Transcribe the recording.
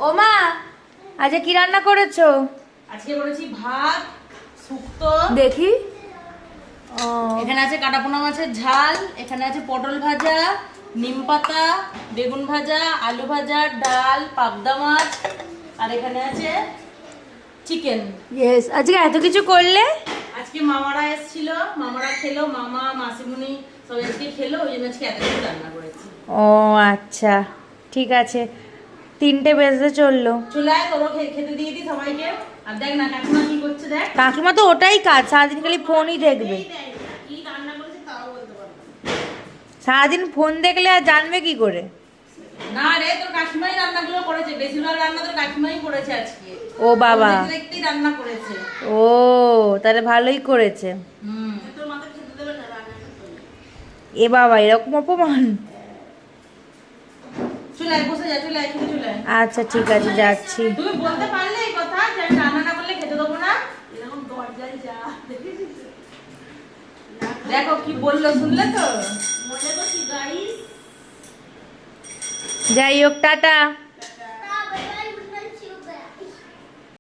ও মা, আজকে কি রান্না করেছো? আজকে করেছি ভাত, শুক্তো। দেখি। ও, এখানে আছে কাটাপোনা মাছের ঝাল, এখানে আছে পটল ভাজা, নিম পাতা, বেগুন ভাজা, আলু ভাজা, ডাল, পাবদা মাছ, আর এখানে আছে চিকেন। ইয়েস, আজকে এত কিছু করলে? আজকে মামারা এসেছিল, মামারা খেলো, মামা মাসিমুনি সবাই আজকে খেলো, ওই জন্য আজকে এত কিছু রান্না করেছি। ও আচ্ছা, ঠিক আছে। 3টে বেজে চললো। চুলায় তোরও খেতে দিয়ে দিই সবাইকে। আর দেখ না কাকিমা কি করছে, দেখ। কাকিমা তো ওটাই কাজ, সারাদিন খালি ফোনই দেখবে। কি রান্না করেছে তাও বলতে পারবো না। সারাদিন ফোন দেখলে আর জানবে কি করে? না রে, তোর কাকিমাই রান্নাগুলো করেছে, বেশিরভাগ রান্না তোর কাকিমাই করেছে আজকে। ও বাবা, দেখতেই রান্না করেছে। ও তাহলে ভালোই করেছে। তোর মাথা খেতে দেবে না রান্না করতে। এ বাবা, এরকম অপমান! চুলায় বসে যা, চুলায় খেতে চুলায়। আচ্ছা ঠিক আছে, যাচ্ছি। তুমি বলতে পারলে এই কথা যে আমি রান্না না করলে খেতে দেবো না? এরকম দরজায় যা, দেখো কি বললো, শুনলে তো? মনে করছি গাইস। যাই হোক, টাটা।